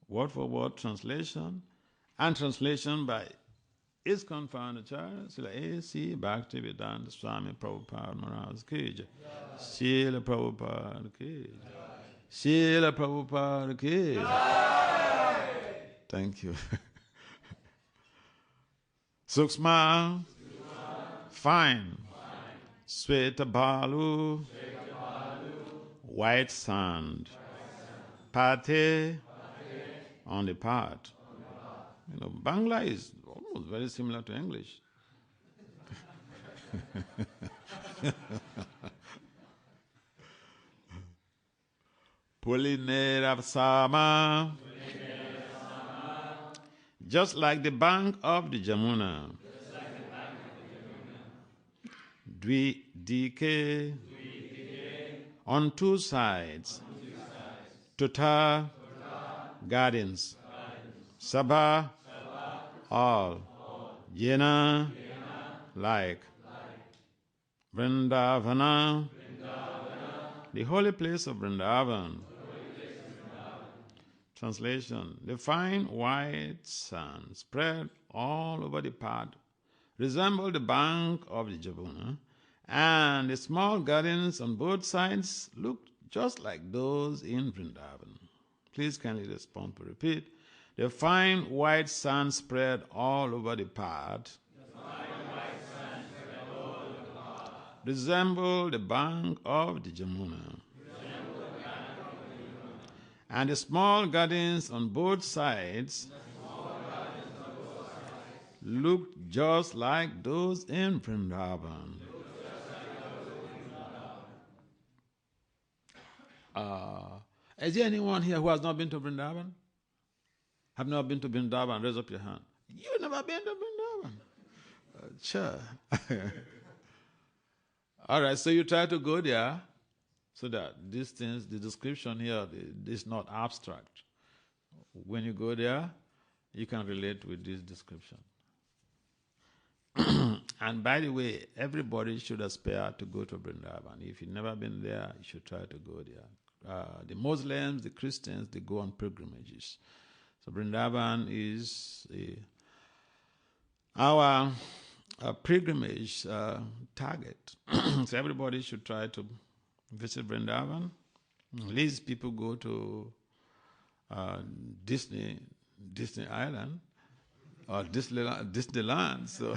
word for word translation, and translation by ISKCON founder Srila A.C. BhaktiVasudev Swami Prabhupada Maharaj ki jai. Srila Prabhupada ki jai. Srila Prabhupada ki jai. Thank you. Suksma, fine. Sweta Balu, white sand. Pate, on the path. Bangla is almost very similar to English. Pulinera Sama, just like the bank of the Jamuna. Dike, on two sides. Tuta, gardens. Sabha, all. Jena, like. Vrindavana, the holy place of Vrindavan. Translation: the fine white sand spread all over the path resembled the bank of the Jamuna, and the small gardens on both sides looked just like those in Vrindavan. Please kindly respond to repeat. The fine white sand spread all over the path resembled the bank of the Jamuna, and the small gardens on both sides looked just like those in Vrindavan. Is there anyone here who has not been to Vrindavan? Have not been to Vrindavan? Raise up your hand. You've never been to Vrindavan? Sure. All right, so you try to go there so that these things, the description here, is not abstract. When you go there, you can relate with this description. And by the way, everybody should aspire to go to Vrindavan. If you've never been there, you should try to go there. The Muslims, the Christians, they go on pilgrimages. So Vrindavan is our pilgrimage target. So everybody should try to visit Vrindavan. At least people go to Disney Island or Disneyland. So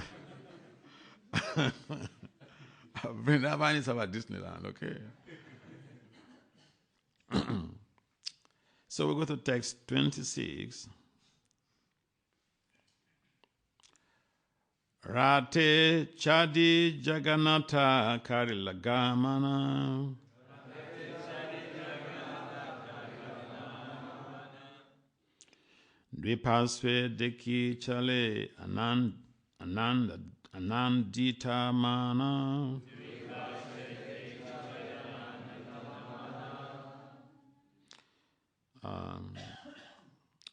Vrindavan is our Disneyland, okay? So we go to text 26. Rate Chadi Jagannatha Karilagamana. Dvipasve Deki Chale Anandita Mana.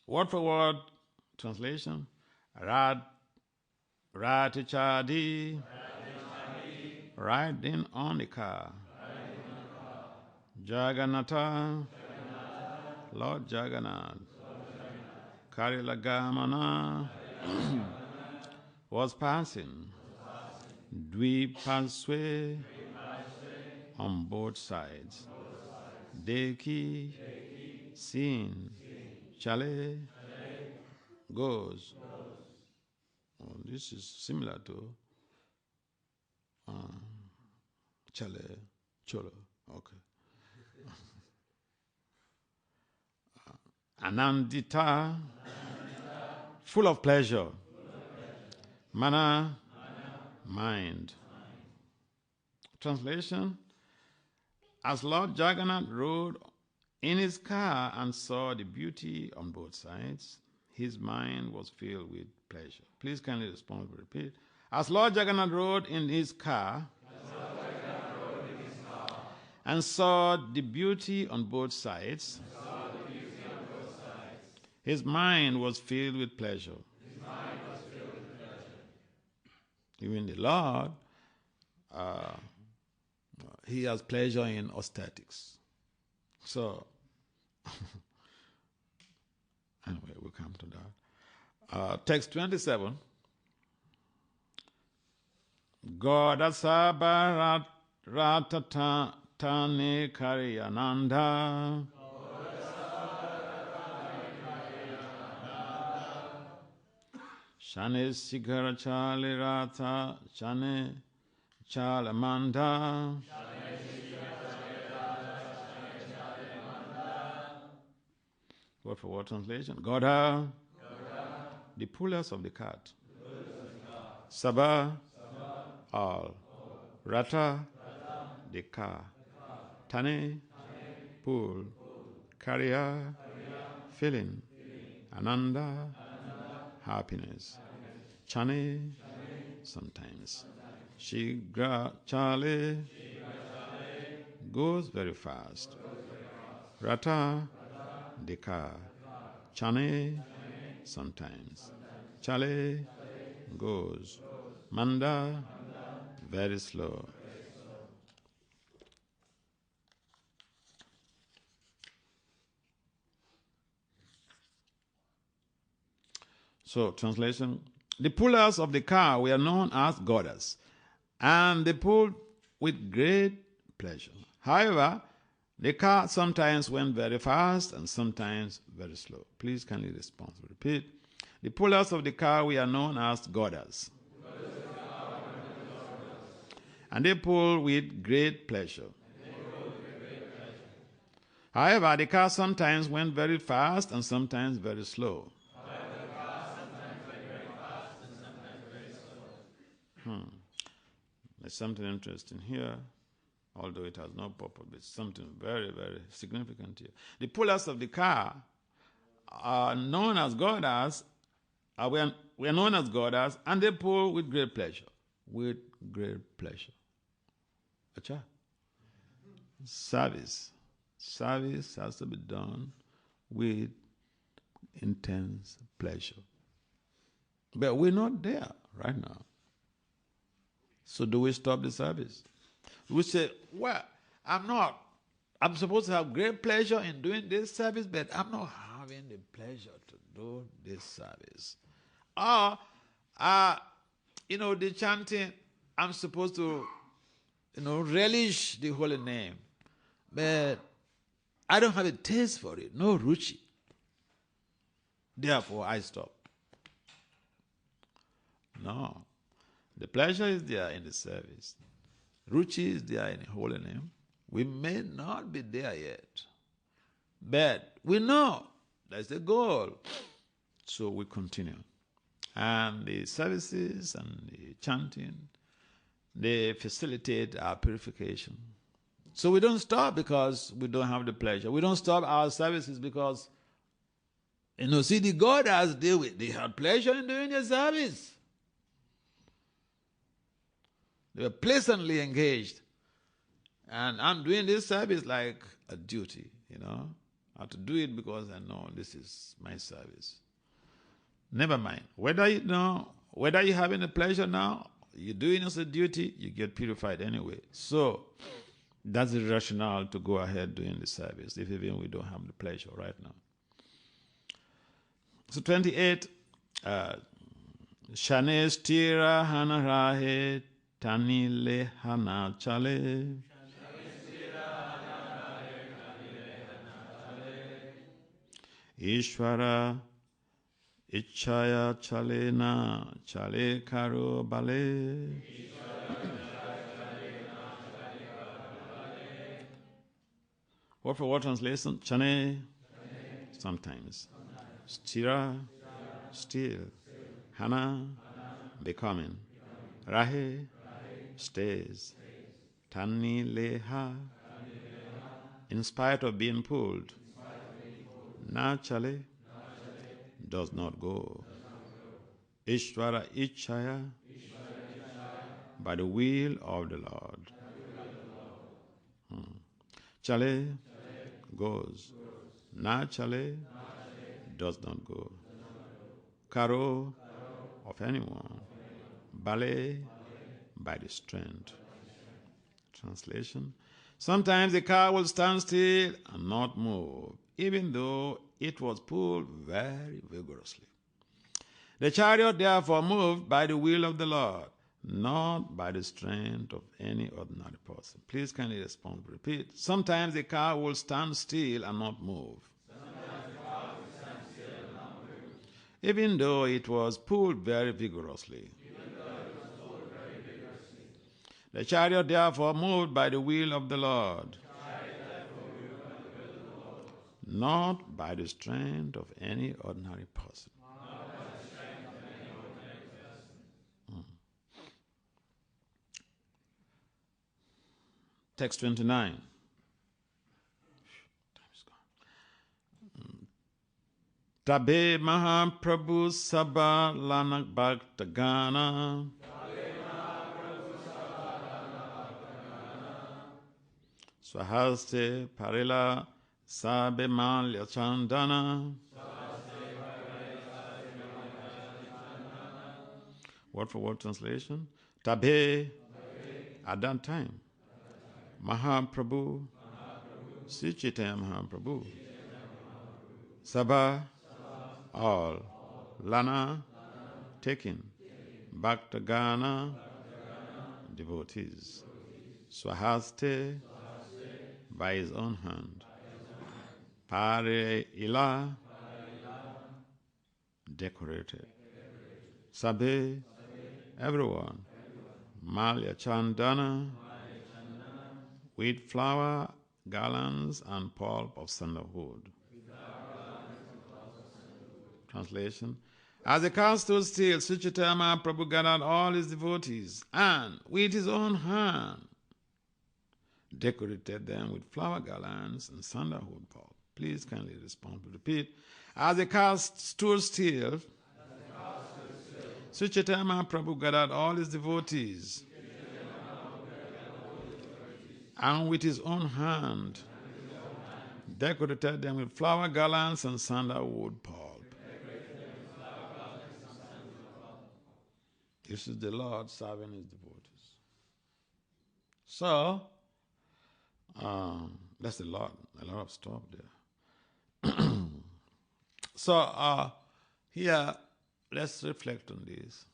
Word for word translation. Ratichadi, riding on the car. Jagannatha, Lord Jagannath. Karilagamana was passing. Dvipasve, on both sides. Deki, seen. Chale, goes. Oh, this is similar to Chale, Cholo. Okay. Anandita, full of pleasure. Mana, mind. Translation: as Lord Jagannath rode in his car and saw the beauty on both sides, his mind was filled with pleasure. Please kindly respond, repeat. As Lord Jagannath rode in his car and saw the beauty on both sides, his mind was filled with pleasure. Even the Lord, he has pleasure in aesthetics. So, come to that. Text 27. Goda Sabha Ratatani Karyananda. Shane Sigara Chali Rata Shane Chalamanda. Word for word translation. Goda, the pullers of the cart. Sabha, all. Rata, the car. Tane, pull. Karya, filling. Ananda, happiness. Chane, sometimes. Shigra Chale, goes very fast. Rata, the car. Chane, sometimes. Chale, goes. Manda, very slow. So, translation. The pullers of the car were known as goddess, and they pulled with great pleasure. However, the car sometimes went very fast and sometimes very slow. Please kindly respond. Repeat. The pullers of the car were known as goddess, and they pulled with great pleasure. However, the car sometimes went very fast and sometimes very slow. There's something interesting here, although it has no purpose, but it's something very, very significant here. The pullers of the car are known as goddess, we are known as goddess, and they pull with great pleasure. With great pleasure. Acha. Service. Service has to be done with intense pleasure. But we're not there right now. So do we stop the service? We say, well, I'm supposed to have great pleasure in doing this service, but I'm not having the pleasure to do this service. Or, the chanting, I'm supposed to, relish the holy name, but I don't have a taste for it, no ruchi. Therefore, I stop. No. The pleasure is there in the service. Ruchi is there in the holy name. We may not be there yet, but we know that's the goal. So we continue. And the services and the chanting, they facilitate our purification. So we don't stop because we don't have the pleasure. We don't stop our services because, see, the goddess, they had pleasure in doing their service. They were pleasantly engaged. And I'm doing this service like a duty, I have to do it because I know this is my service. Never mind. Whether you're having a pleasure now, you're doing it as a duty, you get purified anyway. So that's the rationale to go ahead doing the service, if even we don't have the pleasure right now. So 28, Shane stira hanarahe tanile hana chale. Ishvara ichaya chale na chale karo bale. Word for word translation, chane, sometimes. Stira, still. Hana, becoming. Rahe, stays. Tani leha, in spite of being pulled. Na chale, does not go. Ishvara ichaya, by the will of the Lord. Chale, goes. Na chale, does not go. Karo, of anyone. Bale, by the strength. Translation. Sometimes the car will stand still and not move. even though it was pulled very vigorously. The chariot therefore moved by the will of the Lord, not by the strength of any ordinary person. Please kindly respond. Repeat. Sometimes the car will stand still and not move. Even though it was pulled very vigorously. The chariot therefore moved by the will of the Lord, not by the strength of any ordinary person. Text 29. Tabe Mahaprabhu Sabha Lanak Bhaktagana Swahaste Parila Sabe Malya Chandana. Word for word translation. Tabe, at that time, Mahaprabhu, Sri Chaitanya Mahaprabhu, Sabha, all, Lana, taking, Bhaktagana, devotees, Swahaste, by his own hand, Pare Ila, decorated, Sabe, everyone, Malya Chandana, with flower, garlands, and pulp of sandalwood. Translation. As the car stood still, Sri Chaitanya Mahaprabhu gathered all his devotees and, with his own hand, decorated them with flower garlands and sandalwood pulp. Please kindly respond. Repeat. As the car stood still, Sri Chaitanya Mahaprabhu gathered all his devotees and with his own hand decorated them with flower garlands and sandalwood pulp. This is the Lord serving his devotees. So, that's a lot of stuff there. So, here, let's reflect on this.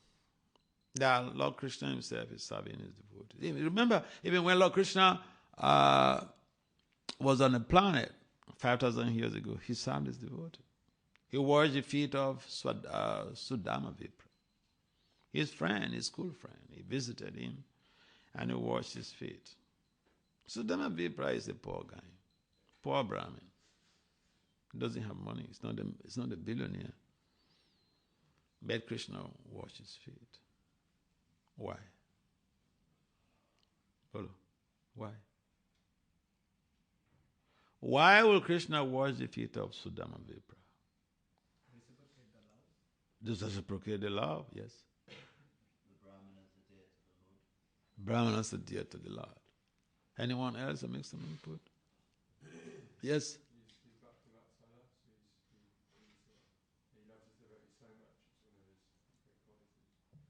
That Lord Krishna himself is serving his devotees. Remember, even when Lord Krishna was on the planet 5,000 years ago, he served his devotees. He washed the feet of Sudama Vipra, his friend, his school friend. He visited him and he washed his feet. Sudama Vipra is a poor guy, poor Brahmin. He doesn't have money. It's not a billionaire. But Krishna washed his feet. Why? Follow. Why? Why will Krishna wash the feet of Sudama Vipra? This does reciprocate the love, yes. The Brahman is the dear to the Lord. Anyone else make some input? Yes?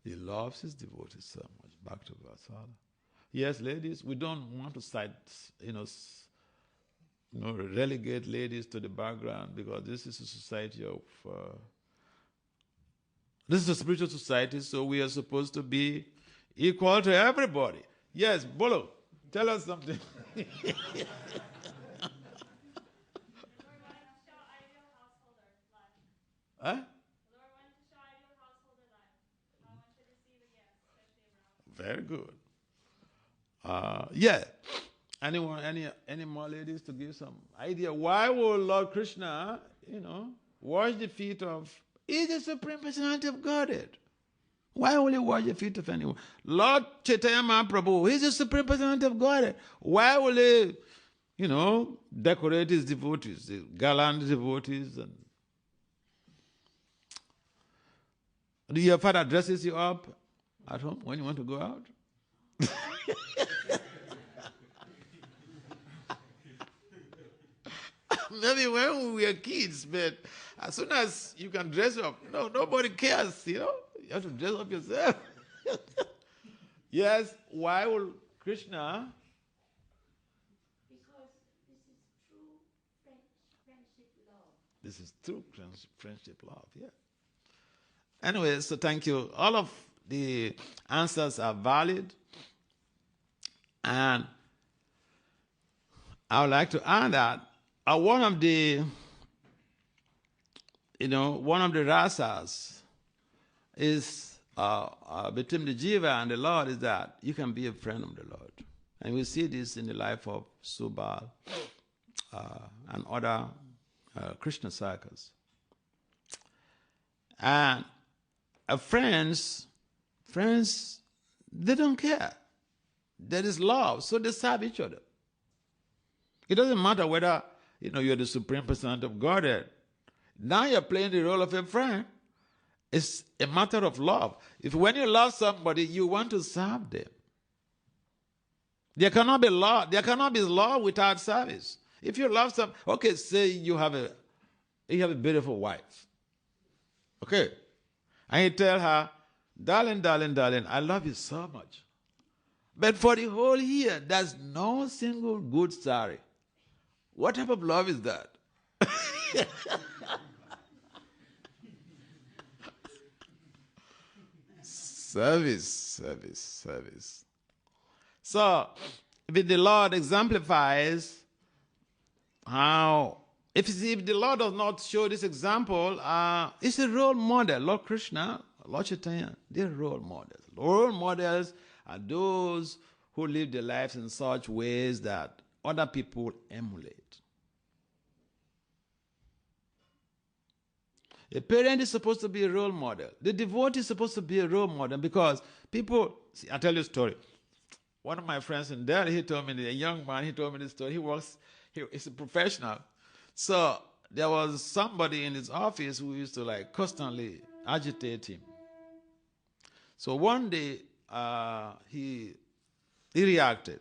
He loves his devotees so much. BhaktiVasudev. Yes, ladies, we don't want to relegate ladies to the background because this is a society of, this is a spiritual society, so we are supposed to be equal to everybody. Yes, Bolo, tell us something. Huh? Very good. Yeah. Anyone, any more ladies to give some idea? Why will Lord Krishna, wash the feet of? He's the Supreme Personality of Godhead. Why will he wash the feet of anyone? Lord Chaitanya Mahaprabhu, he's the Supreme Personality of Godhead. Why will he, decorate his devotees, the gallant devotees? And do your father dresses you up at home when you want to go out? Maybe when we were kids, but as soon as you can dress up, nobody cares, You have to dress up yourself. Yes, why will Krishna? Because this is true friendship This is true friendship love, yeah. Anyway, so thank you. All of the answers are valid. And I would like to add that one of the rasas is between the Jiva and the Lord is that you can be a friend of the Lord. And we see this in the life of Subal and other Krishna sakas. And friends, they don't care. There is love, so they serve each other. It doesn't matter whether you're the supreme personality of Godhead. Now you're playing the role of a friend. It's a matter of love. When you love somebody, you want to serve them. There cannot be love. There cannot be love without service. If you love say you have a beautiful wife. Okay. And you tell her, darling, I love you so much. But for the whole year, there's no single good story. What type of love is that? Service. So, the Lord exemplifies how, if the Lord does not show this example, it's a role model. Lord Krishna, Lord Chaitanya, they're role models. Role models are those who live their lives in such ways that other people emulate. A parent is supposed to be a role model. The devotee is supposed to be a role model because people, see, I'll tell you a story. One of my friends in Delhi, he told me, a young man, he told me this story. He's a professional. So there was somebody in his office who used to constantly agitate him. So one day, he reacted.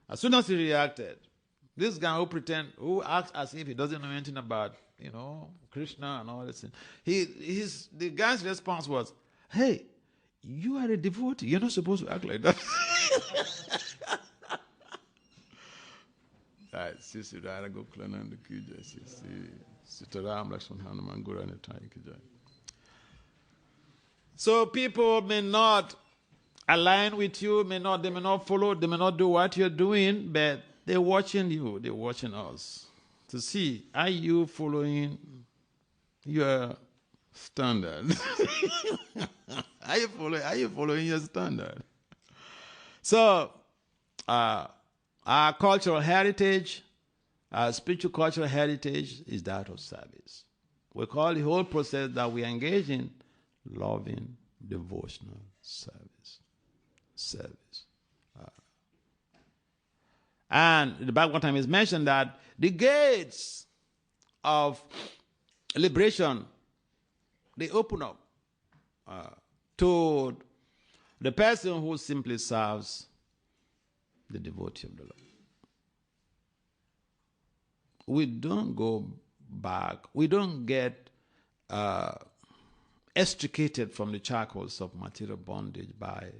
As soon as he reacted, this guy who acts as if he doesn't know anything about, Krishna and all this. The guy's response was, hey, you are a devotee. You're not supposed to act like that. So people may not align with you, they may not follow, they may not do what you're doing, but they're watching you, they're watching us to see, are you following your standard? Are you following your standard? So, our cultural heritage, our spiritual cultural heritage is that of service. We call the whole process that we engage in loving, devotional service. And the Bhagavatam time is mentioned that the gates of liberation, they open up to the person who simply serves the devotee of the Lord. We don't go back. We don't get extricated from the shackles of material bondage by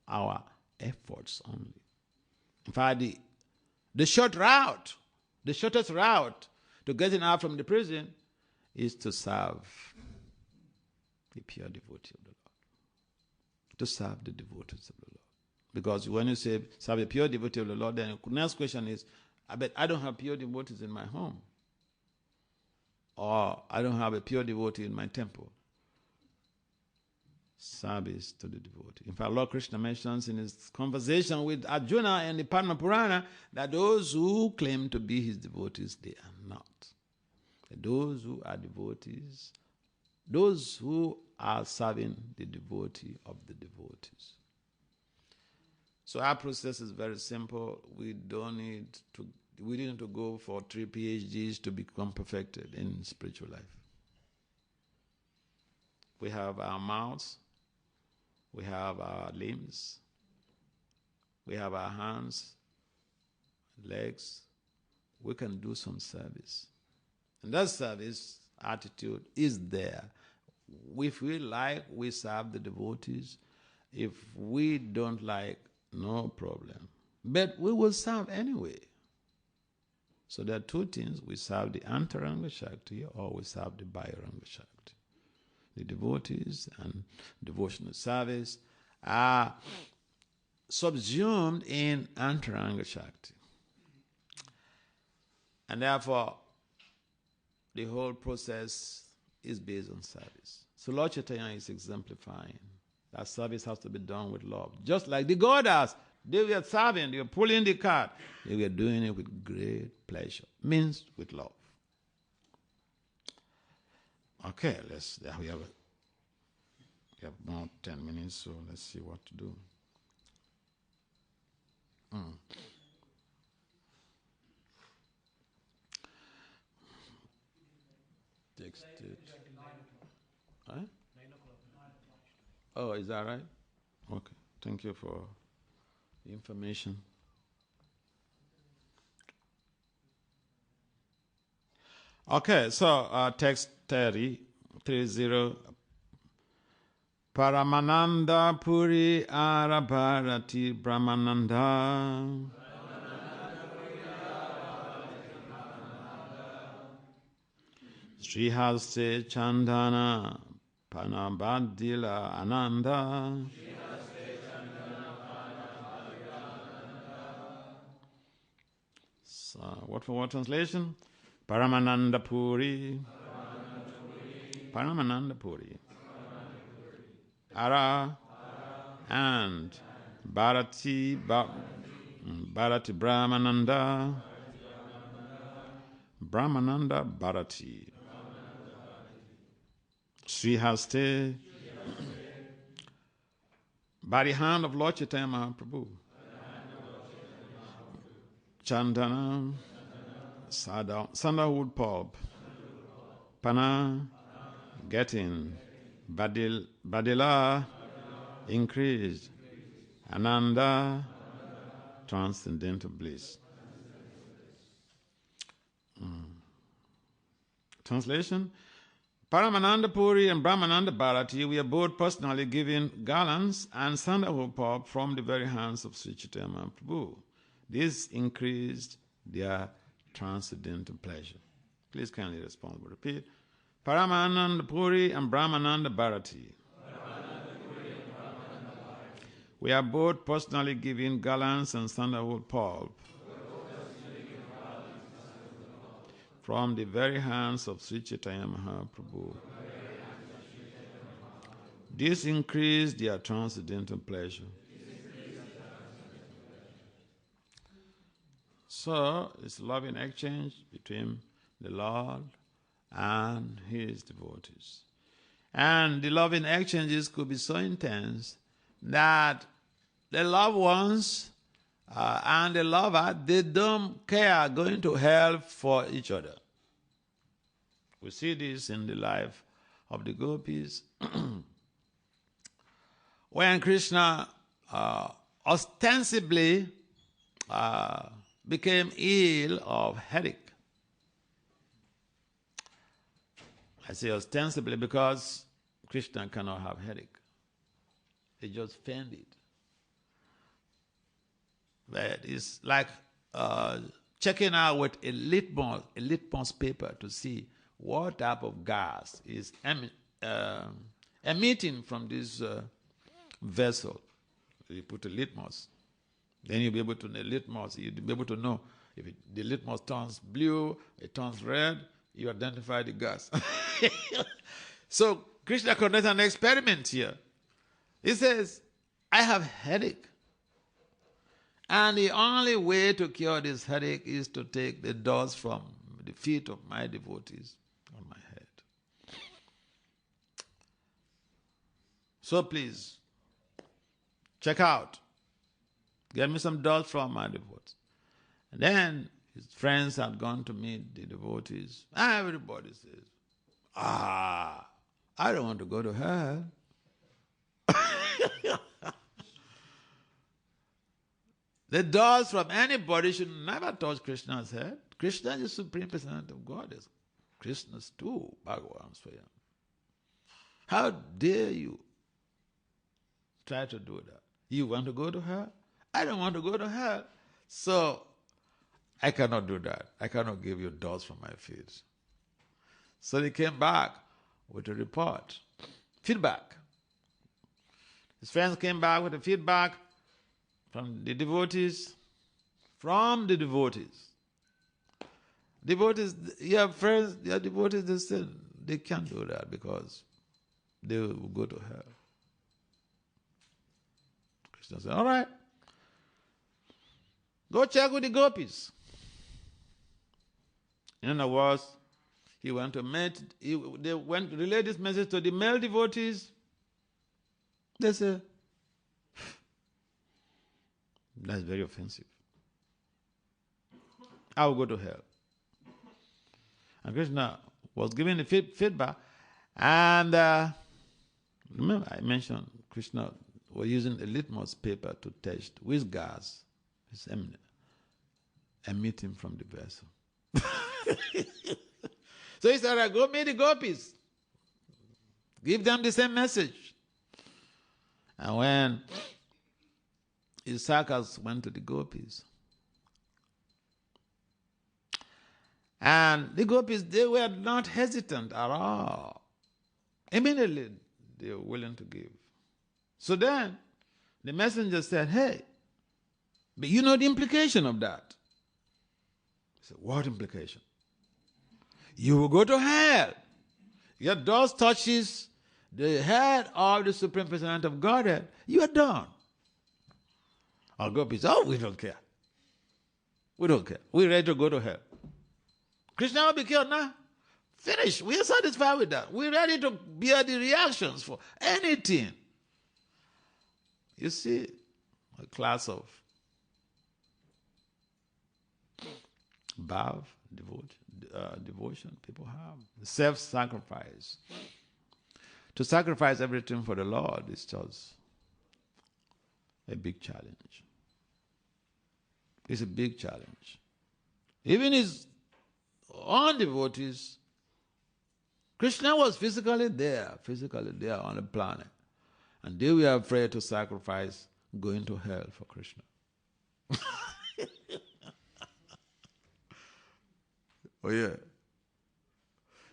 our efforts only. In fact, the shortest route to getting out from the prison is to serve the pure devotee of the Lord. To serve the devotees of the Lord. Because when you say serve a pure devotee of the Lord, then the next question is, I don't have pure devotees in my home. Or I don't have a pure devotee in my temple. Service to the devotee. In fact, Lord Krishna mentions in his conversation with Arjuna in the Padma Purana that those who claim to be his devotees, they are not. Those who are devotees, those who are serving the devotee of the devotees. So our process is very simple. We don't need to go for 3 PhDs to become perfected in spiritual life. We have our mouths, we have our limbs, we have our hands, legs. We can do some service. And that service attitude is there. If we like, we serve the devotees. If we don't like, no problem. But we will serve anyway. So there are two things. We serve the Antaranga Shakti or we serve the Bahiranga Shakti. The devotees and devotional service are subsumed in Antaranga Shakti. And therefore, the whole process is based on service. So Lord Chaitanya is exemplifying that service has to be done with love. Just like the goddess, they were serving, they were pulling the cart. They were doing it with great pleasure, means with love. Okay, we have about 10 minutes, so let's see what to do. Text it. Huh? 9 o'clock. Oh, is that right? Okay. Thank you for the information. Okay, so text 30. Paramananda Puri Arabharati Brahmananda. Srihaste Chandana Panabadila Ananda. So, what for what translation? Paramananda Puri. Paramananda Puri. Ara and Bharati Brahmananda. Brahmananda Bharati. Srihaste. By the hand of Lord Chaitanya Mahaprabhu. Chandana. Sandalwood pulp. Pana. Getting. Badila. Increased. Ananda. Transcendental bliss. Translation. Paramananda Puri and Brahmananda Bharati, we are both personally given garlands and sandalwood pulp from the very hands of Sri Chaitanya Mahaprabhu. This increased their transcendental pleasure. Please kindly respond. Repeat. Paramananda Puri and Brahmananda Bharati. We are both personally given garlands and sandalwood pulp from the very hands of Sri Chaitanya Mahaprabhu. This increased their transcendental pleasure. So, it's love in exchange between the Lord and His devotees. And the love in exchanges could be so intense that the loved ones and the lover, they don't care going to hell for each other. We see this in the life of the gopis. When Krishna ostensibly became ill of headache. I say ostensibly because Krishna cannot have headache. He just feigned it. But it's like checking out with a litmus paper to see what type of gas is emitting from this vessel. You put a litmus. Then you'll be able to know litmus. You'll be able to know if the litmus turns blue, it turns red, you identify the gas. So Krishna conducts an experiment here. He says, I have headache. And the only way to cure this headache is to take the dust from the feet of my devotees on my head. So please, check out. Get me some dust from my devotees. And then his friends had gone to meet the devotees. Everybody says, I don't want to go to hell. The dust from anybody should never touch Krishna's head. Krishna is the Supreme Personality of God. Krishna's too, Bhagavan Swayam. How dare you try to do that? You want to go to hell? I don't want to go to hell. So I cannot do that. I cannot give you dust from my feet. So he came back with a report, feedback. His friends came back with a feedback from the devotees. Devotees, your friends, your devotees, they said they can't do that because they will go to hell. Krishna said, all right, go check with the gopis. In other words, they went to relay this message to the male devotees. They said, that's very offensive. I will go to hell. And Krishna was giving the feedback. And remember, I mentioned Krishna was using a litmus paper to test which gas is emitting from the vessel. So he said, all right, go meet the gopis. Give them the same message. And when his sakas went to the gopis, and the gopis, they were not hesitant at all. Immediately, they were willing to give. So then, the messenger said, hey, but you know the implication of that. He said, what implication? You will go to hell. Your dust touches the head of the Supreme Personality of Godhead, you are done. Our gopis, oh, we don't care. We don't care. We're ready to go to hell. Krishna will be killed now. Finish. We are satisfied with that. We're ready to bear the reactions for anything. You see, a class of bhav, devotion people have. Self-sacrifice. To sacrifice everything for the Lord is just a big challenge. It's a big challenge. Even his own devotees, Krishna was physically there on the planet. And they were afraid to sacrifice going to hell for Krishna. Oh yeah.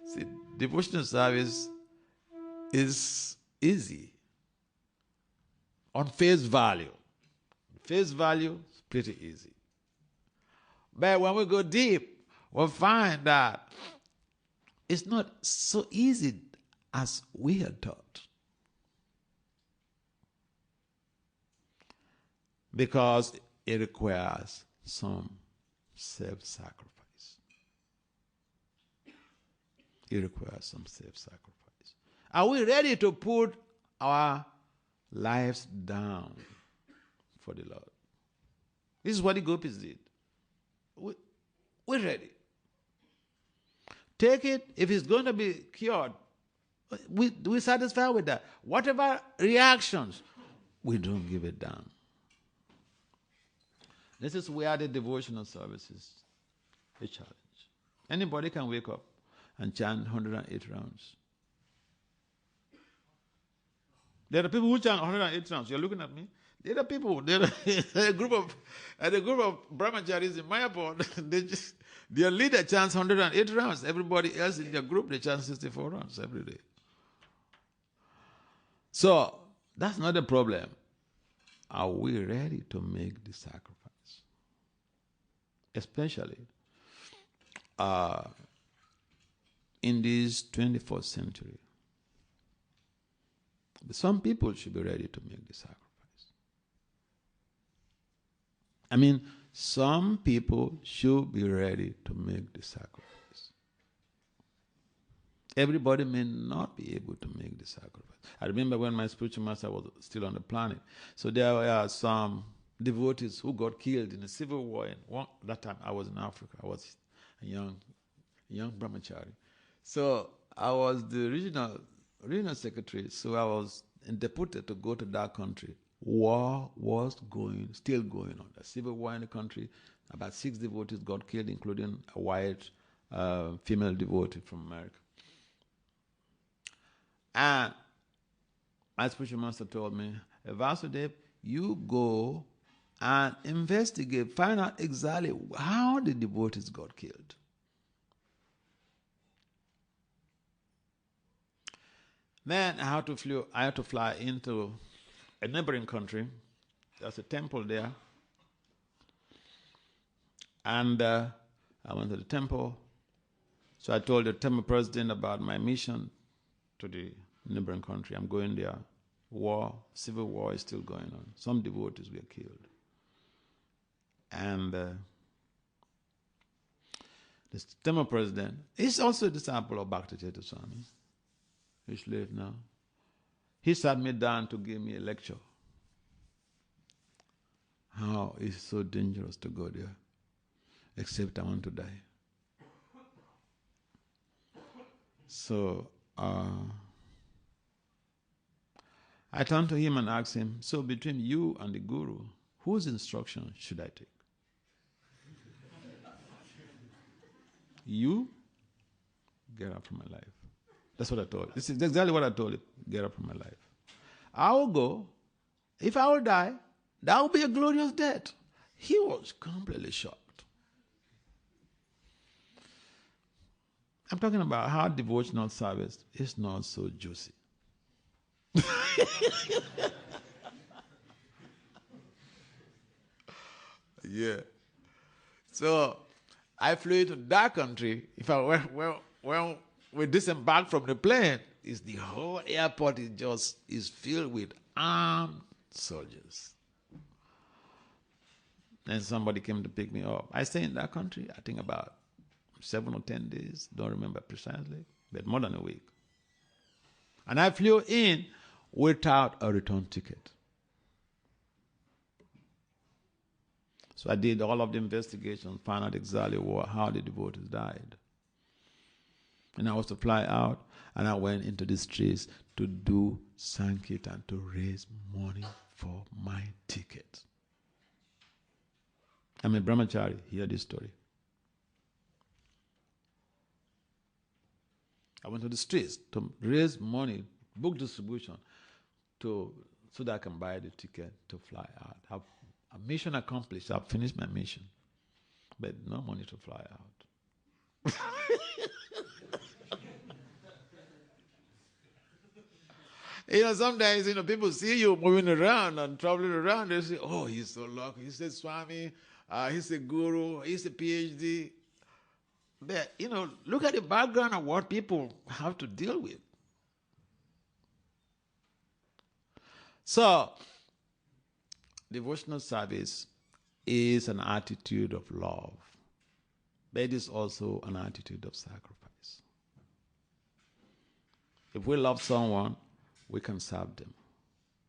See, devotional service is easy. On face value. Face value is pretty easy. But when we go deep, we'll find that it's not so easy as we had thought. Because it requires some self-sacrifice. It requires some self-sacrifice. Are we ready to put our lives down for the Lord? This is what the gopis did. We're ready. Take it. If it's going to be cured, we're satisfied with that. Whatever reactions, we don't give it down. This is where the devotional service is a challenge. Anybody can wake up and chant 108 rounds. There are people who chant 108 rounds. You're looking at me. There are people. There are a group of brahmacharis in Mayapur. Their leader chants 108 rounds. Everybody else in their group, they chant 64 rounds every day. So that's not a problem. Are we ready to make the sacrifice? Especially in this 21st century. Some people should be ready to make the sacrifice. I mean, some people should be ready to make the sacrifice. Everybody may not be able to make the sacrifice. I remember when my spiritual master was still on the planet. So there were some devotees who got killed in a civil war. That time I was in Africa. I was a young brahmachari. So I was the regional secretary. So I was deputed to go to that country. War was still going on. A civil war in the country. About 6 devotees got killed, including a white female devotee from America. And my spiritual master told me, Vasudev, you go and investigate, find out exactly how the devotees got killed. Then I had to fly into a neighboring country. There's a temple there. And I went to the temple. So I told the temple president about my mission to the neighboring country. I'm going there. Civil war is still going on. Some devotees were killed. And the temple president is also a disciple of BhaktiVasudev Swami. He's late now. He sat me down to give me a lecture. How it's so dangerous to go there, except I want to die. So I turned to him and asked him, so between you and the Guru, whose instruction should I take? You? Get up from my life. That's what I told him. This is exactly what I told him. Get up from my life. I will go. If I will die, that will be a glorious death. He was completely shocked. I'm talking about how devotional service is not so juicy. Yeah. So I flew to that country. If I when we disembarked from the plane, the whole airport is filled with armed soldiers. And somebody came to pick me up. I stayed in that country, I think about 7 or 10 days, don't remember precisely, but more than a week. And I flew in without a return ticket. So I did all of the investigations, found out exactly how the devotees died. And I was to fly out, and I went into the streets to do Sankirtan, to raise money for my ticket. I'm a brahmachari, hear this story. I went to the streets to raise money, book distribution, so that I can buy the ticket to fly out. A mission accomplished. I've finished my mission, but no money to fly out. Sometimes, people see you moving around and traveling around. They say, oh, he's so lucky. He's a Swami. He's a guru. He's a PhD. But, look at the background of what people have to deal with. So, devotional service is an attitude of love, but it is also an attitude of sacrifice. If we love someone, we can serve them.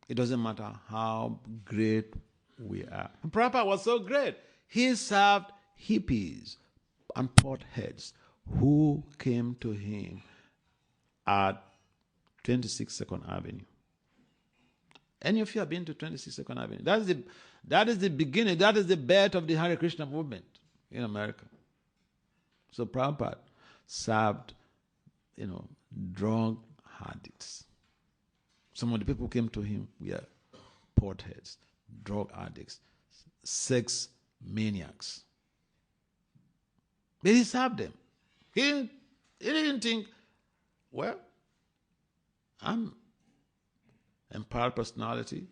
It doesn't matter how great we are. And Prabhupada was so great. He served hippies and potheads who came to him at 26 2nd Avenue. Any of you have been to 26 2nd Avenue? That is the beginning, that is the birth of the Hare Krishna movement in America. So Prabhupada served, drug addicts. Some of the people who came to him were potheads, drug addicts, sex maniacs. But he served them. He didn't think, well, I'm empowered personality.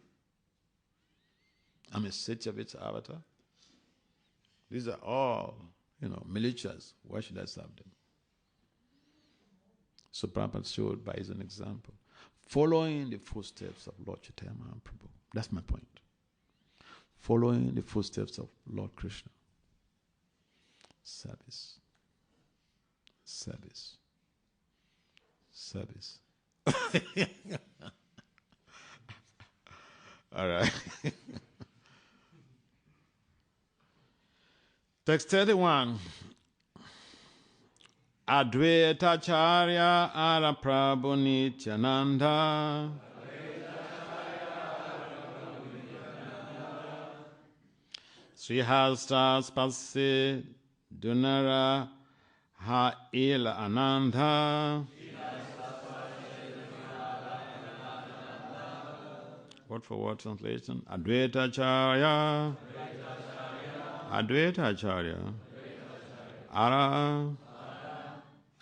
I'm a Satyavita avatar. These are all, militias. Why should I serve them? So Prabhupada showed by his own example, following the footsteps of Lord Chaitanya Mahaprabhu. That's my point. Following the footsteps of Lord Krishna. Service. Service. Service. All right. Text 31. Advaita Charya Ara Prabhu Nityananda. Srihasta Spasi Dunara Ha Ila Ananda. Word for word translation. Advaita Acharya. Advaita Acharya. Ara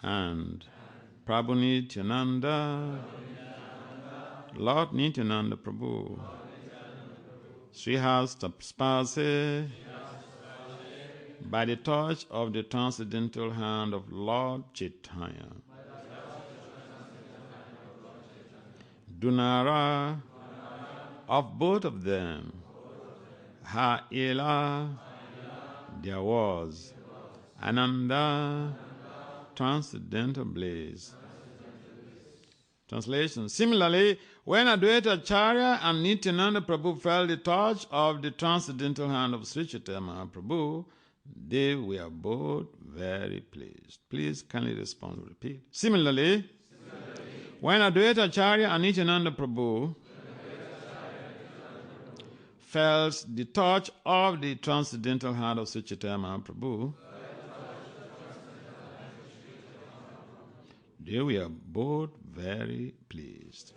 and Prabhu Nityananda. Lord Nityananda Prabhu. Srihasta Spase. By the touch of the transcendental hand of Lord Chaitanya. Dunara, of both of them, Ha'ila, there was, Ananda, transcendental bliss. Translation. Similarly, when Advaita Acharya and Nityananda Prabhu felt the touch of the transcendental hand of Sri Chaitanya Mahaprabhu, they were both very pleased. Please kindly respond, repeat. Similarly, when Advaita Acharya and Nityananda Prabhu felt the touch of the transcendental hand of Sri Chaitanya Mahaprabhu, they were both very pleased.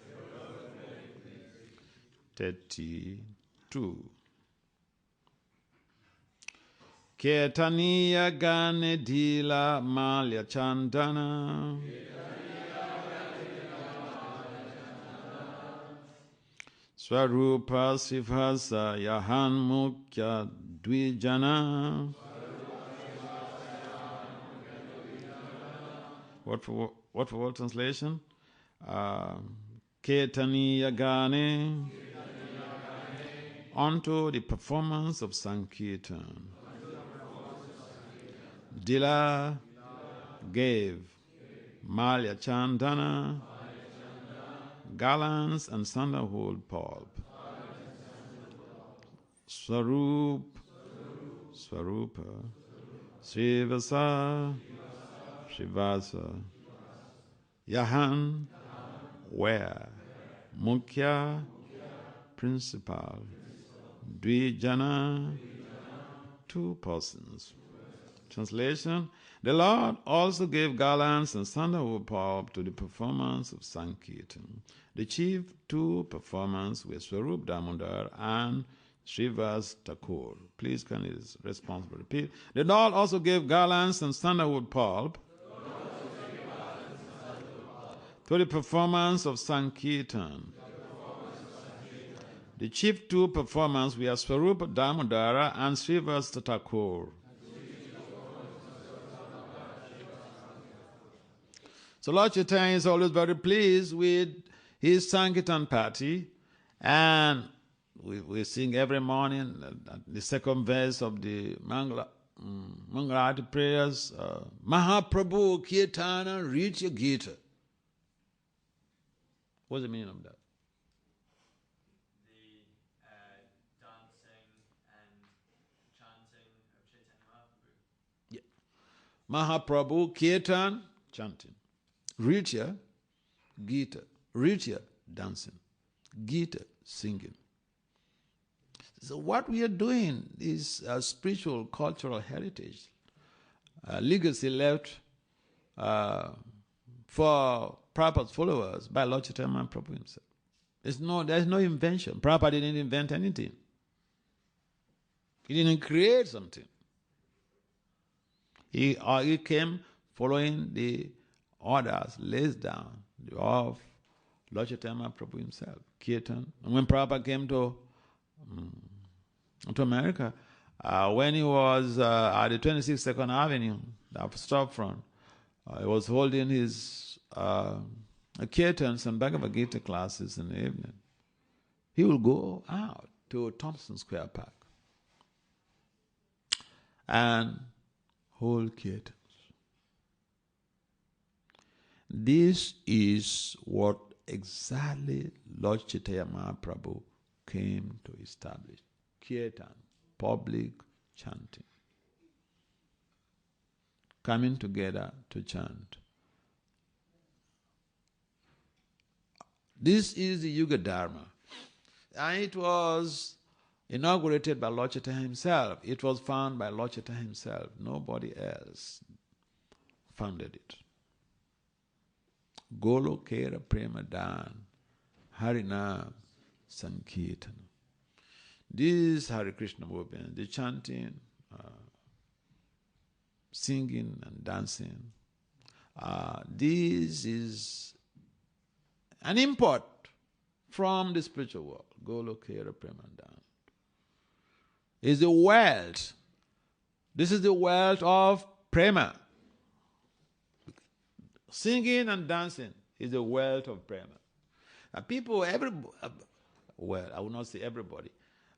32. Ketaniya Gane Dila Malya Chandana. Swarupa Sivhasa Yahan Mukya Dvijana. What for what translation? Ketaniya Gane. Unto the performance of Sankirtan. Dila gave Malya Chandana, garlands and sandalwood pulp. Swarupa, Srivasa, Yahan, where, Mukhya, principal, Dvijana, two persons. Translation. The Lord also gave garlands and sandalwood pulp to the performance of Sankirtan. The chief two performers were Swarup Damodar and Srivas Thakur. Please kindly responsibly repeat. The Lord also gave garlands and sandalwood pulp to the performance of Sankirtan. The chief two performers were Swarup Damodara and Srivas Thakur. So Lord Chaitanya is always very pleased with his Sankirtan party, and we sing every morning the second verse of the Mangalati prayers, Mahaprabhu Kirtana Ritya Gita. What's the meaning of that? The dancing and chanting of Chaitanya Mahaprabhu. Yeah. Mahaprabhu Kirtan, chanting. Ritya, Gita. Ritya, dancing. Gita, singing. So what we are doing is a spiritual, cultural heritage. Legacy left for Prabhupada's followers by Lord Chaitanya Mahaprabhu himself. There's no invention. Prabhupada didn't invent anything. He didn't create something. He came following the orders laid down of Lord Chaitanya Prabhu himself, Kirtan. And when Prabhupada came to America, when he was at the 26th Second Avenue, the storefront, he was holding his Kirtans and Bhagavad Gita classes in the evening. He will go out to Thompson Square Park and hold Kirtans. This is what exactly Lord Chaitanya Mahaprabhu came to establish. Kirtan, public chanting. Coming together to chant. This is the Yuga Dharma. And it was inaugurated by Lord Chaitanya himself. It was founded by Lord Chaitanya himself. Nobody else founded it. Golokera Prema Dan, Harinam, Sankirtan. This Hare Krishna movement, the chanting, singing and dancing, this is an import from the spiritual world. Golokera Premandan. Is the wealth. This is the wealth of prema. Singing and dancing is the wealth of prema. And people, well, I will not say everybody.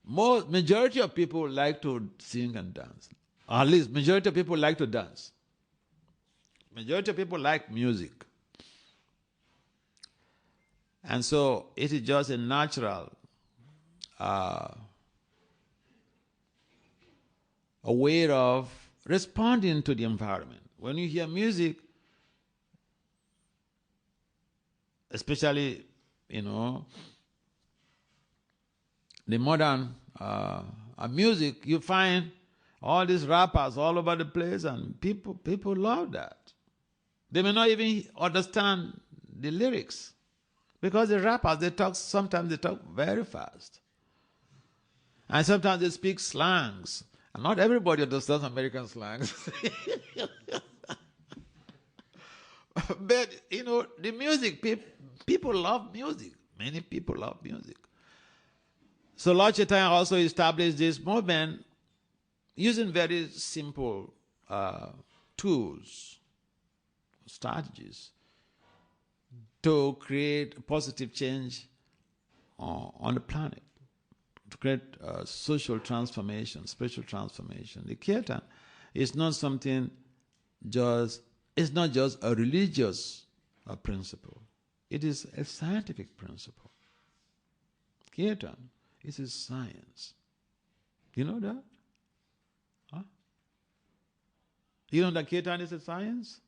Majority of people like to sing and dance. Or at least majority of people like to dance. Majority of people like music. And so it is just a natural a way of responding to the environment. When you hear music, especially, the modern music, you find all these rappers all over the place, and people love that. They may not even understand the lyrics, because the rappers, sometimes they talk very fast. And sometimes they speak slangs. And not everybody understands American slangs. But, the music, people love music. Many people love music. So Lord Chaitanya also established this movement using very simple tools, strategies, to create positive change on the planet, to create social transformation, spiritual transformation. The kirtan is not something it's not just a religious principle. It is a scientific principle. Kirtan is a science. You know that? Huh? You know that kirtan is a science?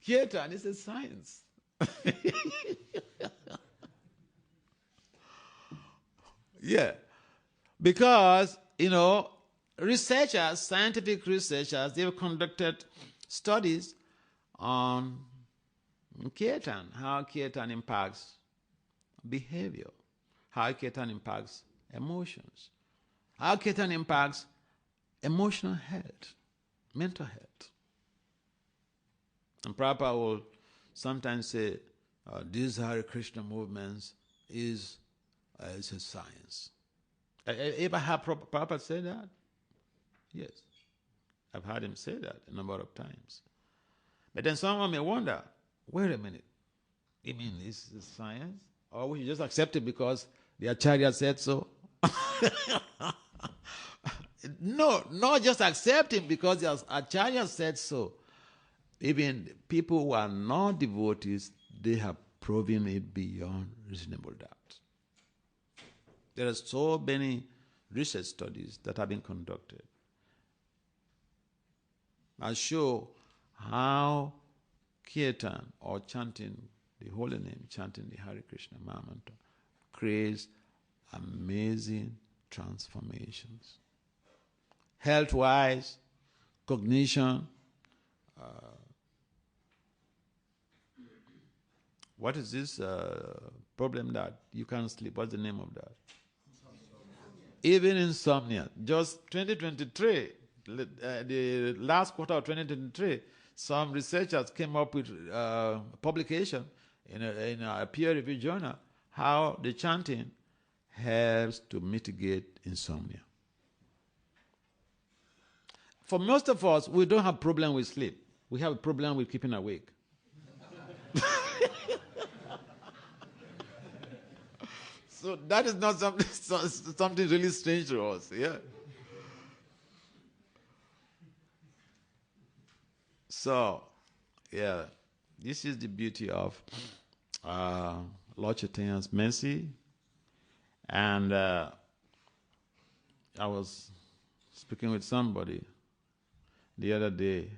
Kirtan is a science. Yeah. Because, scientific researchers, they've conducted studies on kirtan, how kirtan impacts behavior, how kirtan impacts emotions, how kirtan impacts emotional health, mental health. And Prabhupada will sometimes say, these Hare Krishna movements is a science. Ever have Prabhupada say that? Yes. I've heard him say that a number of times. But then someone may wonder, wait a minute, you mean this is science? Or we just accept it because the Acharya said so? No, not just accept it because the Acharya said so. Even people who are not devotees, they have proven it beyond reasonable doubt. There are so many research studies that have been conducted that show how kirtan, or chanting the holy name, chanting the Hare Krishna Mahamantra, creates amazing transformations. Health-wise, cognition, what is this problem that you can't sleep? What's the name of that? Even insomnia. Just 2023, the last quarter of 2023, some researchers came up with a publication in a peer-reviewed journal how the chanting helps to mitigate insomnia. For most of us, we don't have a problem with sleep. We have a problem with keeping awake. So that is not something really strange to us, yeah. So, yeah, this is the beauty of Lord Chaitanya's mercy. And I was speaking with somebody the other day,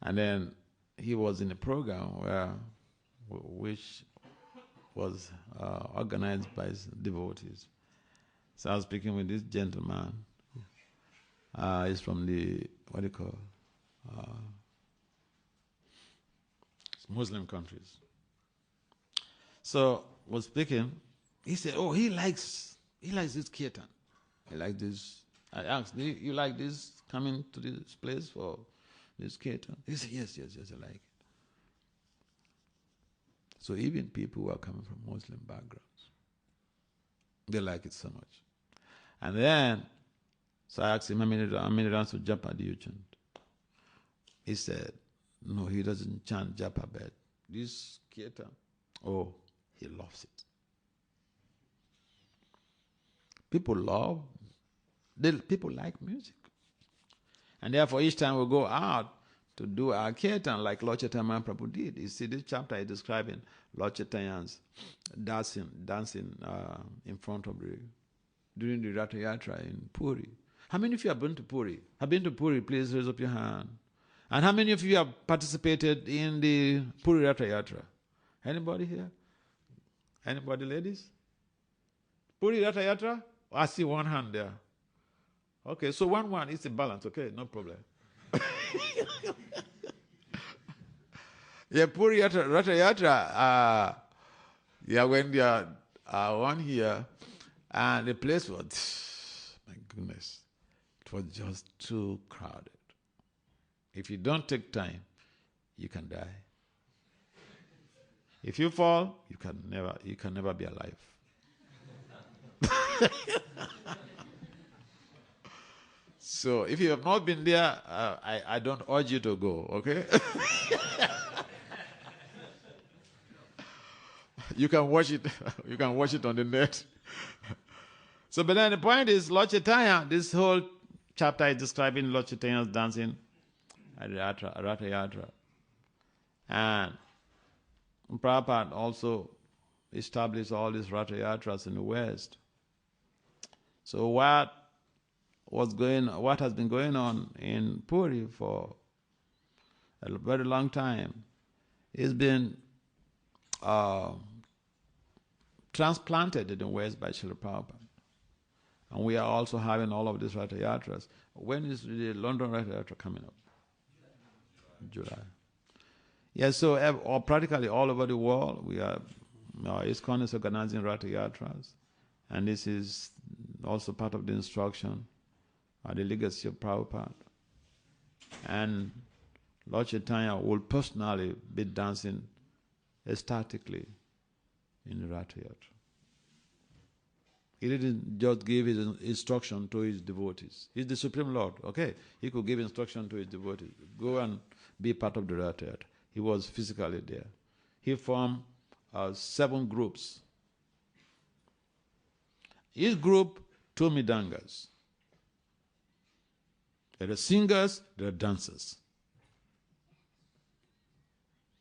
and then he was in a program which was organized by devotees. So I was speaking with this gentleman. He's from the, Muslim countries. So was speaking, he said, "Oh, he likes this kirtan. He likes this." I asked, "Do you like this coming to this place for this kirtan?" He said, "Yes, I like it." So even people who are coming from Muslim backgrounds, they like it so much. And then, so I asked him, how many rounds of japa do you chant? He said, no, he doesn't chant japa, but this kirtan, oh, he loves it. People like music. And therefore, each time we go out to do our kirtan, like Lord Chaitanya Mahaprabhu did, you see this chapter is describing Lord Chaitanya's dancing in front of during the Ratha Yatra in Puri. How many of you have been to Puri? Have been to Puri? Please raise up your hand. And how many of you have participated in the Puri Ratha Yatra? Anybody here? Anybody, ladies? Puri Ratha Yatra? Oh, I see one hand there. Okay, so 1-1 is a balance. Okay, no problem. Yeah, Puri Ratha Yatra. When they are one here, and the place was, my goodness, it was just too crowded. If you don't take time, you can die. If you fall, you can never be alive. So if you have not been there, I don't urge you to go, okay? You can watch it. You can watch it on the net. So, but then the point is, Lord Chaitanya, this whole chapter is describing Lord Chaitanya's dancing at Ratha Yatra. And Prabhupada also established all these Ratha Yatras in the West. So what has been going on in Puri for a very long time is been transplanted in the West by Srila Prabhupada. And we are also having all of these Ratha Yatras. When is the London Ratha Yatra coming up? July. Yeah, so practically all over the world, we are, ISKCON is organizing Ratha Yatras. And this is also part of the instruction, the legacy of Prabhupada. And Lord Chaitanya will personally be dancing ecstatically in the Ratha Yatra. He didn't just give his instruction to his devotees. He's the Supreme Lord, okay? He could give instruction to his devotees. Go and be part of the Ratha Yatra. He was physically there. He formed 7 groups. Each group, 2 midangas. There are singers, there are dancers.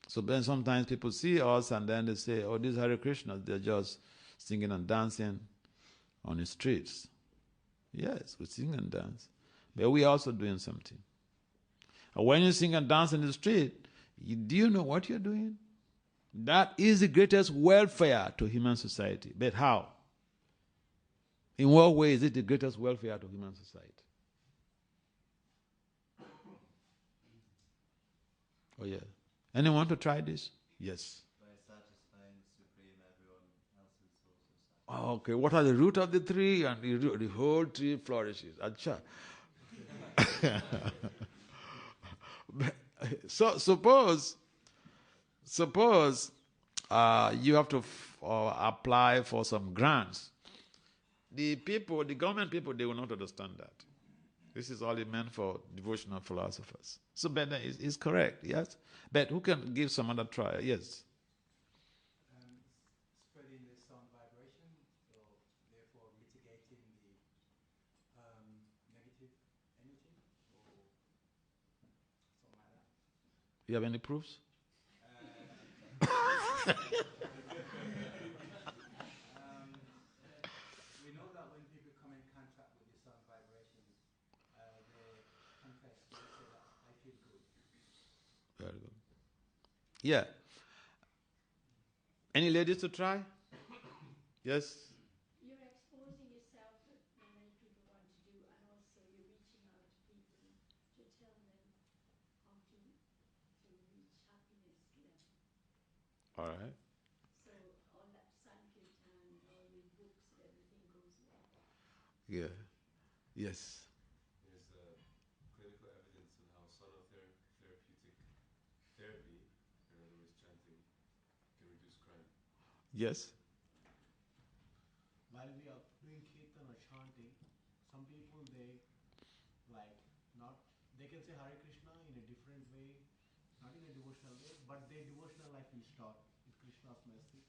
So then sometimes people see us and then they say, oh, these Hare Krishnas, they're just singing and dancing on the streets. Yes, we sing and dance. But we are also doing something. And when you sing and dance in the street, do you know what you're doing? That is the greatest welfare to human society. But how? In what way is it the greatest welfare to human society? Oh, yeah. Anyone want to try this? Yes. By satisfying the Supreme, everyone else is also satisfied. Okay, what are the root of the tree? And the whole tree flourishes. Acha. So suppose you have to apply for some grants. The government people, they will not understand that. This is only meant for devotional philosophers. So Beda is correct, yes? But who can give some other try? Yes. Spreading the sound vibration, so therefore mitigating the negative energy, or something like that. You have any proofs? We know that when people come in contact with the sound vibrations, they confess, they say that I feel good. Very good. Yeah. Any ladies to try? Yes? You're exposing yourself that not many people want to do, and also you're reaching out to people to tell them how to reach happiness to them. All right. So all that Sankirtan, all the books, everything goes there. Yeah. Yes. There's clinical evidence on how sonotherapeutic therapy, in other words, chanting, can reduce crime. Yes. While we are doing kirtan or chanting, some people they can say Hare Krishna in a different way, not in a devotional way, but their devotional life will start with Krishna's mercy.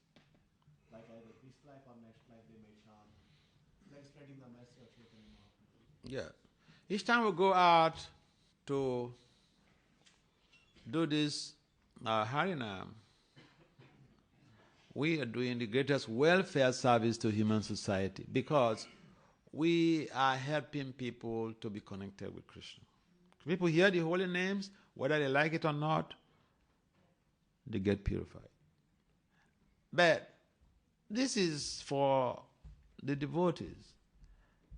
Like either this life or next life they may chant, like spreading the mercy of Chaitanya Mahaprabhu. Yeah. Each time we go out to do this Harinam, we are doing the greatest welfare service to human society because we are helping people to be connected with Krishna. People hear the holy names, whether they like it or not, they get purified. But this is for the devotees.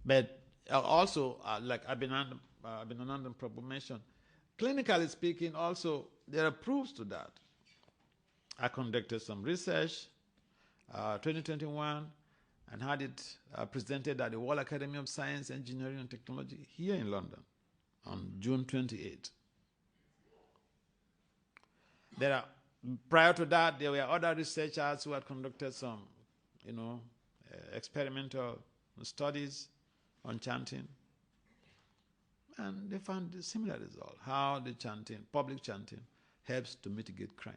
But also, like Abhinandan Prabhu mentioned, clinically speaking, also, there are proofs to that. I conducted some research, 2021, and had it presented at the World Academy of Science, Engineering and Technology here in London on June 28. Prior to that, there were other researchers who had conducted some, experimental studies on chanting, and they found a similar result, how the chanting, public chanting, helps to mitigate crime.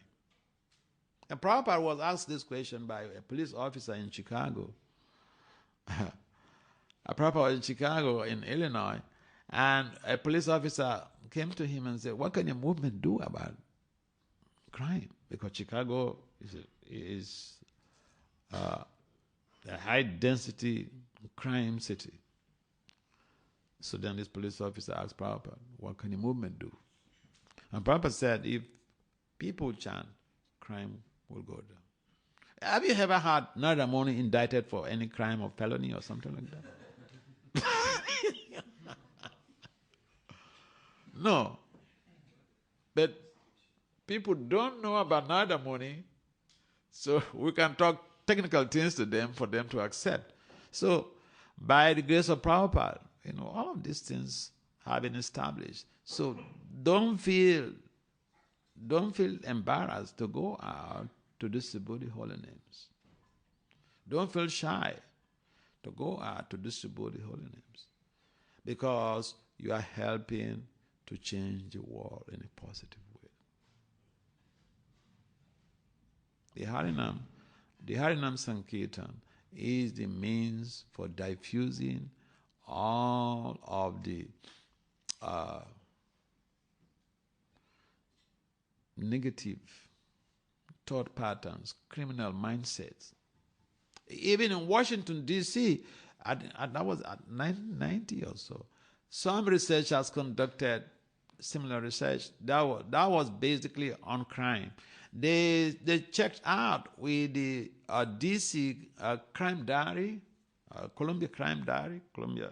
And Prabhupada was asked this question by a police officer in Chicago. Prabhupada was in Chicago, in Illinois, and a police officer came to him and said, what can your movement do about crime? Because Chicago is a high-density crime city. So then this police officer asked Prabhupada, what can your movement do? And Prabhupada said, if people chant, crime will go down. Have you ever had Narada Muni indicted for any crime or felony or something like that? No. But people don't know about Narada Muni, so we can talk technical things to them for them to accept. So, by the grace of Prabhupada, all of these things have been established. So, don't feel embarrassed to go out to distribute the holy names. Don't feel shy to go out to distribute the holy names, because you are helping to change the world in a positive way. The Harinam Sankirtan is the means for diffusing all of the negative thought patterns, criminal mindsets. Even in Washington, D.C., that was at 1990 or so, some researchers conducted similar research. That was basically on crime. They checked out with the D.C. crime diary, Columbia crime diary, Columbia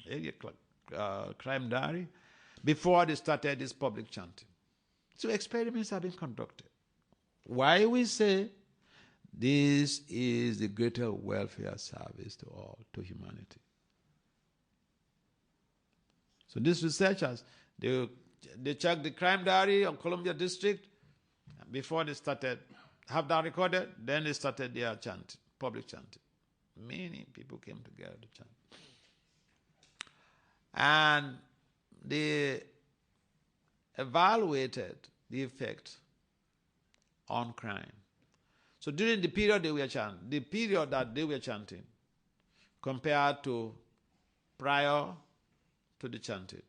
area crime diary, before they started this public chanting. So experiments have been conducted. Why we say this is the greater welfare service to humanity. So these researchers, they checked the crime diary of Columbia District before they started, have that recorded, then they started their chanting, public chanting. Many people came together to chant. And they evaluated the effect on crime. So during the period that they were chanting, compared to prior to the chanting,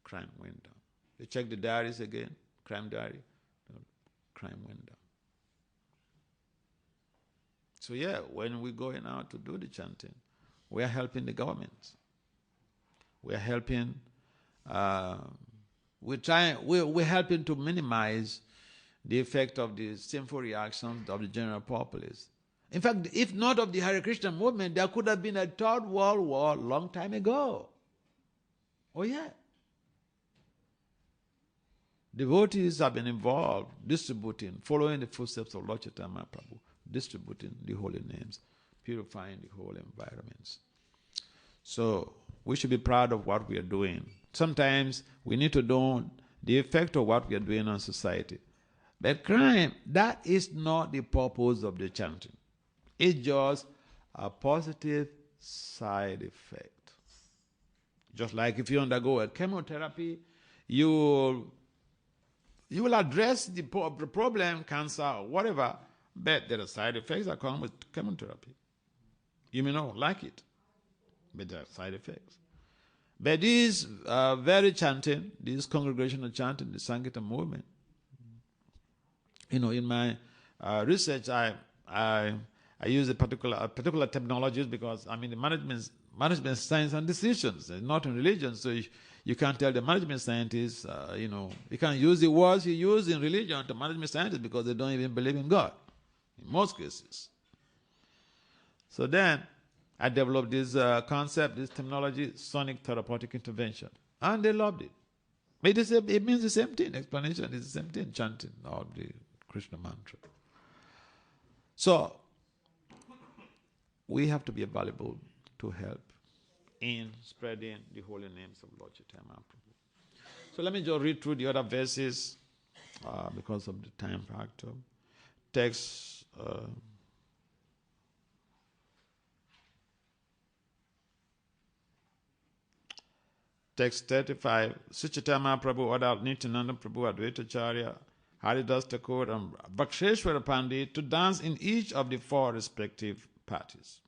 crime went down. They checked the diaries again, crime diary, crime went down. So when we're going out to do the chanting, we are helping the government. We are helping. We're helping to minimize the effect of the sinful reactions of the general populace. In fact, if not of the Hare Krishna movement, there could have been a third world war a long time ago. Oh yeah. devotees have been involved distributing, following the footsteps of Lord Chaitanya Mahaprabhu, distributing the holy names, purifying the whole environments. So we should be proud of what we are doing. Sometimes we need to know the effect of what we are doing on society. But crime, that is not the purpose of the chanting. It's just a positive side effect. Just like if you undergo a chemotherapy, you will address the problem, cancer, or whatever, but there are side effects that come with chemotherapy. You may not like it, but there are side effects. But this very chanting, this congregational chanting, the Sankirtan movement, in my research, I use a particular terminologies because I'm in the management science and decisions, not in religion. So you can't tell the management scientists, you can't use the words you use in religion to management scientists because they don't even believe in God, in most cases. So then I developed this concept, this terminology, sonic therapeutic intervention. And they loved it. It means the same thing. Explanation is the same thing, chanting of the Krishna mantra. So we have to be available to help in spreading the holy names of Lord Chaitanya Mahaprabhu. So let me just read through the other verses because of the time factor. Text Text 35. Sri Chaitanya Mahaprabhu ordered Nityananda Prabhu, Advaita Acharya, Haridas Thakur, and Bhaksheshwara Pandit to dance in each of the four respective parties.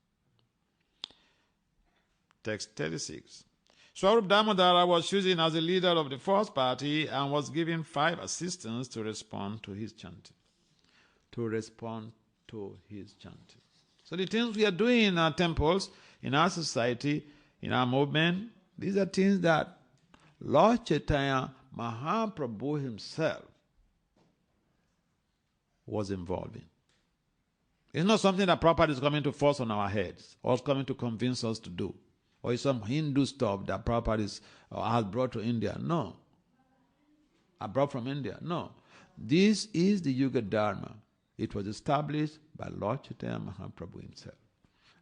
Text 36. Swarup Damodara was chosen as the leader of the first party and was given 5 assistants to respond to his chanting. So the things we are doing in our temples, in our society, in our movement, these are things that Lord Chaitanya Mahaprabhu himself was involved in. It's not something that Prabhupada is coming to force on our heads or is coming to convince us to do. Or it's some Hindu stuff that Prabhupada has brought to India. No. I brought from India. No. This is the Yuga Dharma. It was established by Lord Chaitanya Mahaprabhu himself.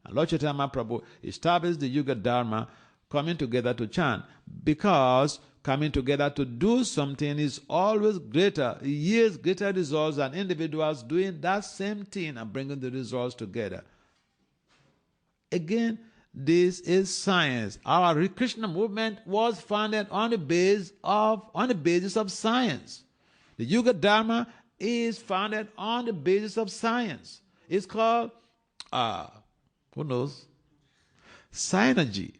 And Lord Chaitanya Mahaprabhu established the Yuga Dharma, coming together to chant, because coming together to do something is always greater, yields greater results than individuals doing that same thing and bringing the results together. Again, this is science. Our Krishna movement was founded on the basis of science. The Yuga Dharma is founded on the basis of science. It's called, who knows? Synergy.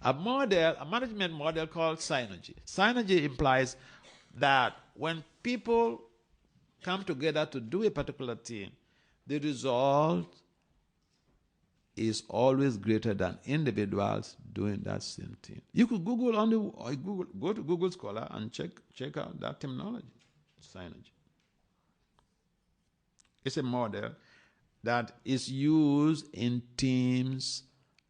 A management model called synergy. Synergy implies that when people come together to do a particular thing, the result is always greater than individuals doing that same thing. You could go to Google Scholar and check out that terminology, synergy. It's a model that is used in teams'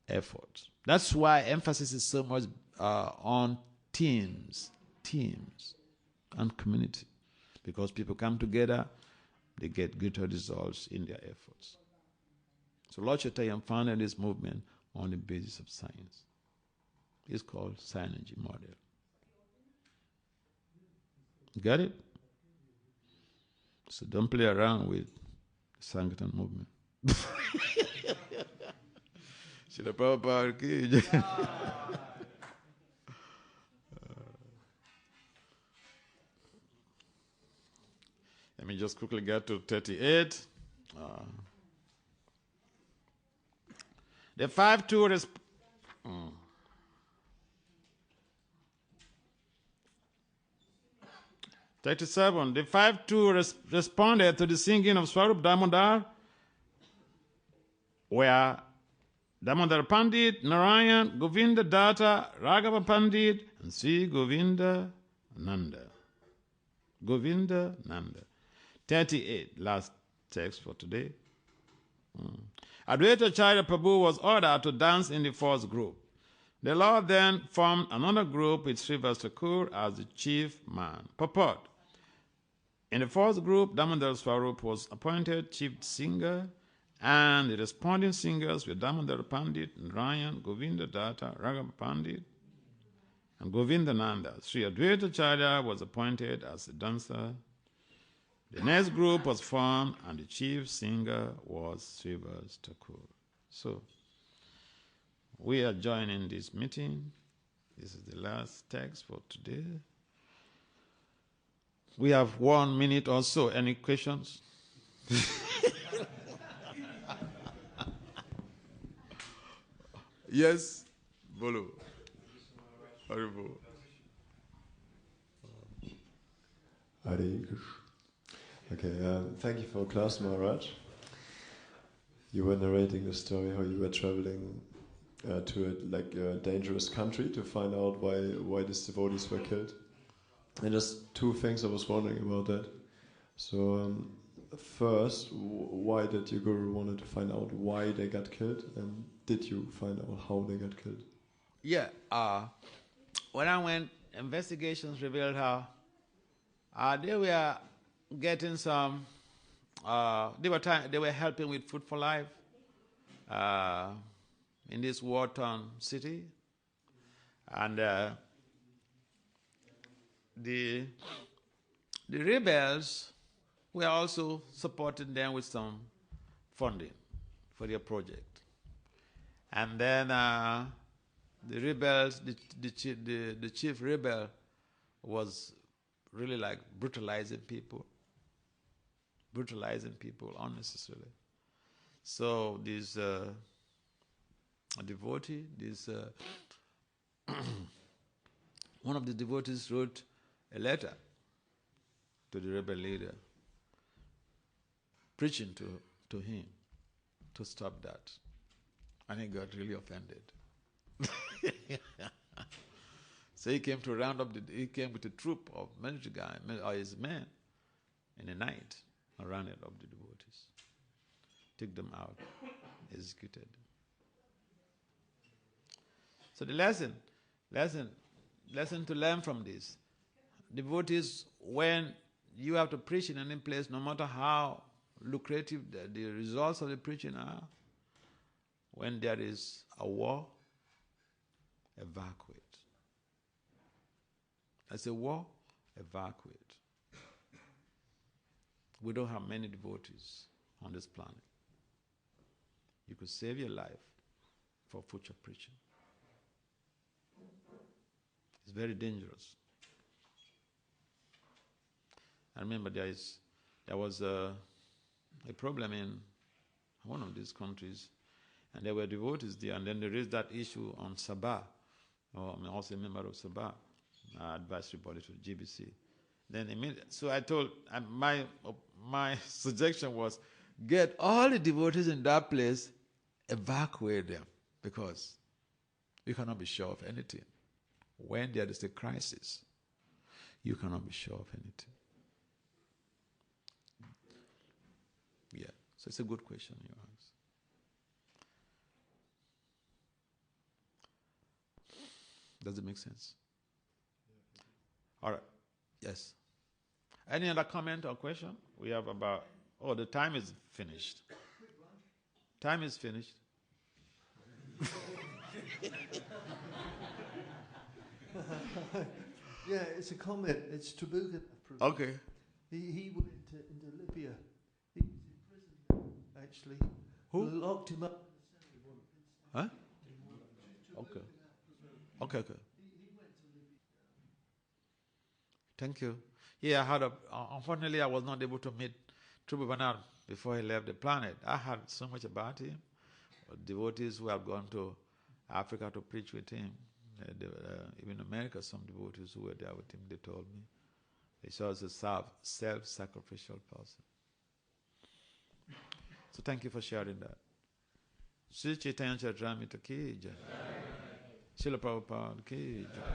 efforts. That's why emphasis is so much on teams, and community. Because people come together, they get greater results in their efforts. So Lord Chaitanya founded this movement on the basis of science. It's called synergy model. Got it? So don't play around with the Sankirtan movement. Srila Prabhupada ki jai. Let me just quickly get to 38. The 5-2 37. The 5-2 responded to the singing of Swarup Damodar, where Damodar Pandit, Narayan, Govinda Datta, Raghava Pandit, and Sri Govinda Nanda. Govinda Nanda. 38, last text for today. Advaita Acharya Prabhu was ordered to dance in the first group. The Lord then formed another group with Srivas Thakur as the chief man. Purport. In the first group, Damodar Swarup was appointed chief singer, and the responding singers were Damodar Pandit, Narayan, Govinda Datta, Raghav Pandit, and Govinda Nanda. Sri Advaita Acharya was appointed as the dancer. The next group was formed, and the chief singer was Srivas Thakur. So, we are joining this meeting. This is the last text for today. We have 1 minute or so. Any questions? Yes? Bolo. Haribo. Hare Krishna. Okay, thank you for class, Maharaj. You were narrating the story how you were traveling to a dangerous country to find out why these devotees were killed. And just 2 things I was wondering about that. So first, why did your guru wanted to find out why they got killed, and did you find out how they got killed? Yeah, when I went, investigations revealed how they were getting some. They were helping with Food for Life in this war-torn city, and the rebels were also supporting them with some funding for their project. And then the rebels, the chief rebel was really like brutalizing people unnecessarily. So this devotee, one of the devotees wrote a letter to the rebel leader, preaching to him to stop that. And he got really offended. So he came to round up, he came with a troop of military guys, or his men, in the night, and rounded up the devotees. Took them out, executed them. So the lesson to learn from this. Devotees, when you have to preach in any place, no matter how lucrative the results of the preaching are, when there is a war, evacuate. As a war, evacuate. We don't have many devotees on this planet. You could save your life for future preaching. It's very dangerous. I remember there was a problem in one of these countries, and there were devotees there, and then they raised that issue on Sabha. I'm also a member of Sabha, advisory body to the GBC. So I told, my suggestion was, get all the devotees in that place, evacuate them, because you cannot be sure of anything. When there is a crisis, you cannot be sure of anything. Yeah, so it's a good question you ask. Does it make sense? All right. Yes. Any other comment or question? We have about, the time is finished. Time is finished. Yeah, it's a comment. It's Trabuka. Okay. He went into Libya. He was in prison there, actually. Who? Locked him up. Huh? Okay. Okay. He went to Libya. Thank you. Yeah, I had unfortunately, I was not able to meet Trubhuvanad before he left the planet. I heard so much about him. Devotees who have gone to Africa to preach with him. Even America, some devotees who were there with him, they told me. He was a self-sacrificial person. So thank you for sharing that. Sri Chaitanya Charitamrita ki jai. Srila Prabhupada ki jai.